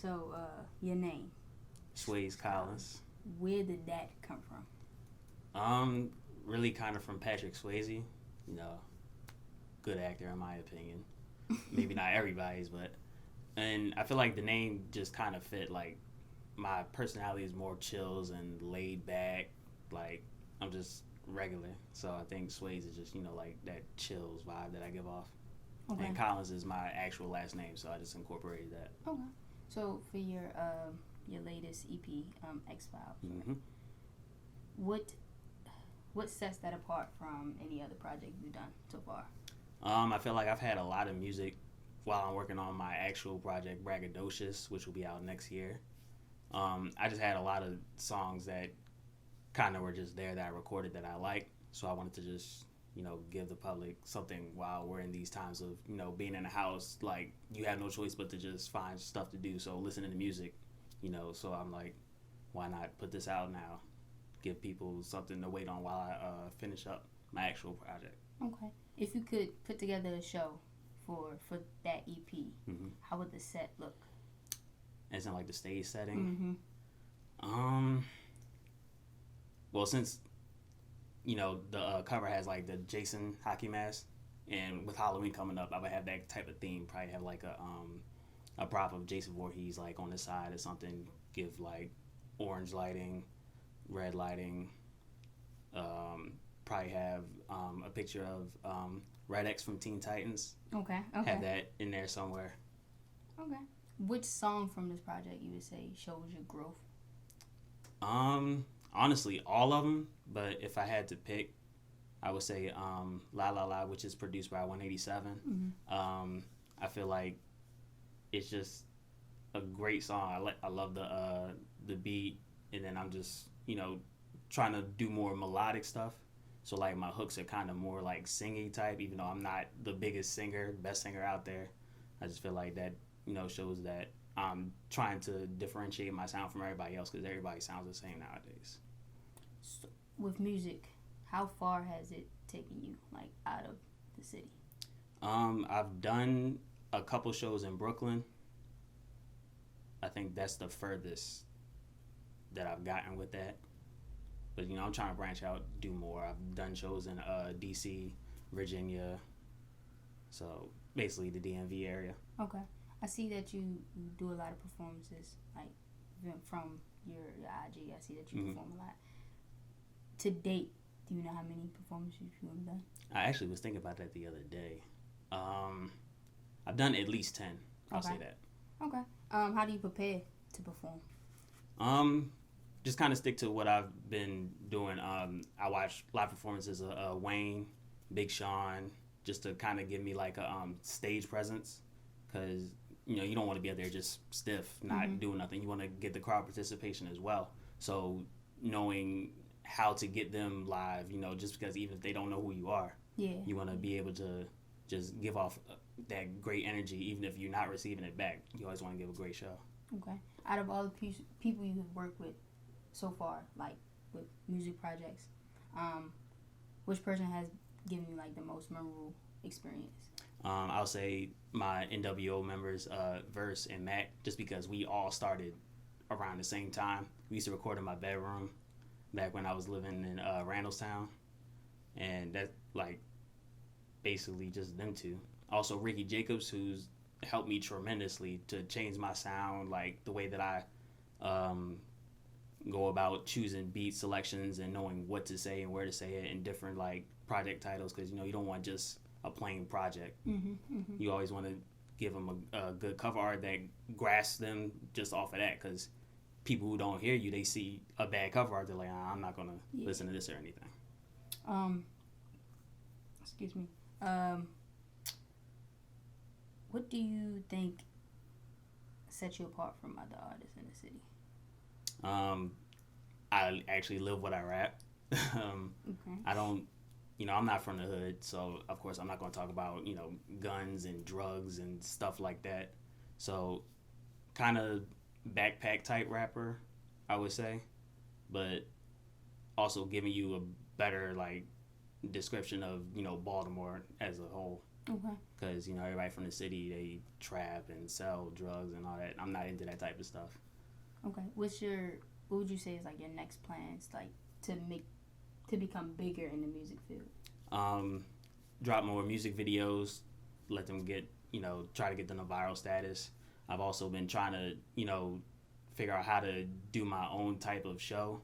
So, your name, Shwaze Collins. where did that come from? Really kind of from Patrick Swayze. You know, good actor in my opinion. Maybe not everybody's, but and I feel like the name just kind of fit. Like my personality is more chills and laid back. Like I'm just regular, so I think Swayze is just like that chills vibe that I give off. Okay. And Collins is my actual last name, so I just incorporated that. Okay. So for your latest EP, X Files, Mm-hmm. what what sets that apart from any other project you've done so far? I feel like I've had a lot of music while I'm working on my actual project, Braggadocious, which will be out next year. I just had a lot of songs that kind of were just there that I recorded that I like. So I wanted to just, give the public something while we're in these times of, being in the house. Like, you have no choice but to just find stuff to do. So listening to music, so I'm like, why not put this out now? Give people something to wait on while I finish up my actual project. Okay. If you could put together a show for that EP, Mm-hmm. how would the set look? As in, like, the stage setting. Mm-hmm. Well, since the cover has like the Jason hockey mask, and with Halloween coming up, I would have that type of theme. Probably have like a prop of Jason Voorhees like on the side or something. Give like orange lighting, red lighting. Probably have a picture of Red X from Teen Titans. Okay. Have that in there somewhere. Okay. Which song from this project you would say shows your growth? Honestly, all of them. But if I had to pick, I would say La La La, which is produced by 187. Mm-hmm. I feel like it's just a great song. I love the beat, and then I'm just trying to do more melodic stuff. So like my hooks are kind of more like singy type, even though I'm not the biggest singer, best singer out there. I just feel like that shows that I'm trying to differentiate my sound from everybody else because everybody sounds the same nowadays. So, with music, how far has it taken you, like, out of the city? I've done a couple shows in Brooklyn. I think that's the furthest that I've gotten with that. But I'm trying to branch out, do more. I've done shows in DC, Virginia, so basically the DMV area. Okay. I see that you do a lot of performances, like from your IG. I see that you perform a lot. To date, do you know how many performances you've done? I actually was thinking about that the other day. I've done at least 10. I'll say that. Okay. How do you prepare to perform? Just kind of stick to what I've been doing. I watch live performances of Wayne, Big Sean, just to kind of give me like a stage presence, because you don't want to be out there just stiff, not doing nothing. You want to get the crowd participation as well. So knowing how to get them live, just because even if they don't know who you are, you want to be able to just give off that great energy, even if you're not receiving it back. You always want to give a great show. Okay. Out of all the people you have worked with so far, like with music projects, which person has given you like the most memorable experience? I'll say my NWO members, Verse and Mac, just because we all started around the same time. We used to record in my bedroom back when I was living in Randallstown, and that like basically just them two. Also Ricky Jacobs, who's helped me tremendously to change my sound, like the way that I go about choosing beat selections and knowing what to say and where to say it in different like project titles, because you don't want just a plain project. You always want to give them a good cover art that grasps them just off of that, because people who don't hear you, they see a bad cover art, they're like, I'm not gonna listen to this or anything. Excuse me. What do you think sets you apart from other artists in the city? I actually live what I rap. Okay. I don't, I'm not from the hood, so of course I'm not going to talk about, guns and drugs and stuff like that. So kind of backpack type rapper, I would say, but also giving you a better like description of, Baltimore as a whole. Okay. Because, you know, everybody from the city, they trap and sell drugs and all that. I'm not into that type of stuff. Okay. What would you say is like your next plans, like to become bigger in the music field? Drop more music videos, let them get, you know, try to get them a viral status. I've also been trying to, you know, figure out how to do my own type of show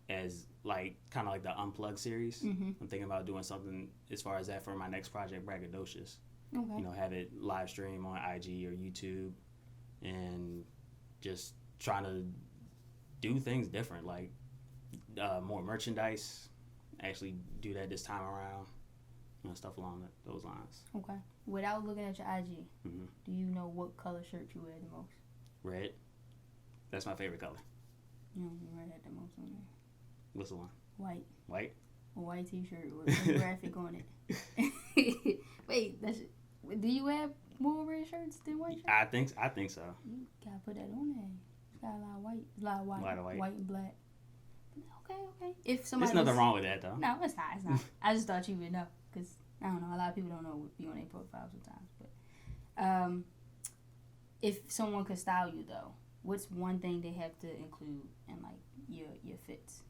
as like kind of like the Unplugged series. Mm-hmm. I'm thinking about doing something as far as that for my next project, Braggadocious. Okay. You know, have it live stream on IG or YouTube, and just trying to do things different, like more merchandise. Actually, do that this time around. You know, stuff along those lines. Okay. Without looking at your IG, Mm-hmm. do you know what color shirt you wear the most? Red. That's my favorite color. You know, red had the most on there. What's the one? White. White? A white t-shirt with a graphic on it. Wait, do you have more red shirts than white shirts? I think so. You gotta put that on there. It's got a lot of white. A lot of white. A lot of white. White and black. Okay. If somebody There's nothing wrong with that, though. No, it's not. I just thought you would know. Because, I don't know, a lot of people don't know what be on their profile sometimes. But if someone could style you, though, what's one thing they have to include in, like, your fits?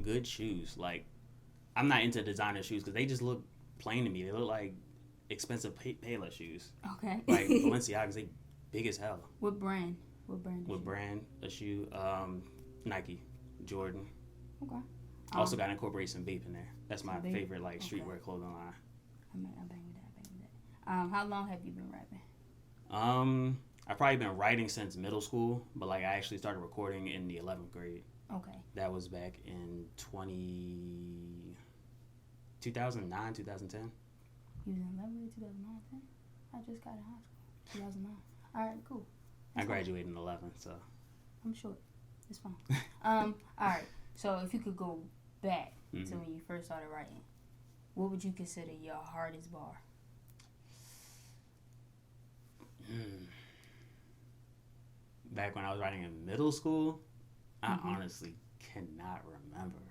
Good shoes. Like, I'm not into designer shoes because they just look plain to me. They look like expensive Payless shoes. Okay. Like Balenciagas, they big as hell. What brand? What brand? A shoe? Nike, Jordan. Okay. Also got to incorporate some Bape in there. That's my Bape? favorite like streetwear clothing line. I'm banging that. How long have you been rapping? I've probably been writing since middle school, but like I actually started recording in the 11th grade. Okay. That was back in 2009, 2010. You was in 11th grade, 2009, 10? I just got in high school, 2009. All right, cool. I graduated in 11, so. I'm short. It's fine. All right. So if you could go back to when you first started writing, what would you consider your hardest bar? Back when I was writing in middle school, I honestly cannot remember.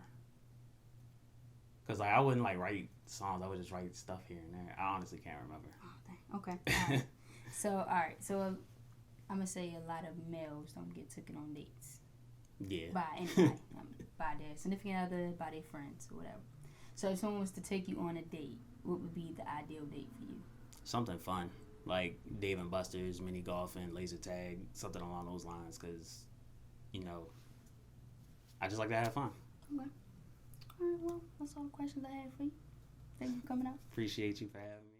Because like, I wouldn't like write songs. I would just write stuff here and there. I honestly can't remember. Oh, dang. Okay. All right. All right. So I'm going to say a lot of males don't get taken on dates. Yeah. By anybody. By their significant other, by their friends, or whatever. So if someone was to take you on a date, what would be the ideal date for you? Something fun. Like Dave and Buster's, mini golfing, laser tag, something along those lines. Because, you know, I just like to have fun. Okay. All right, well, that's all the questions I had for you. Thank you for coming out. Appreciate you for having me.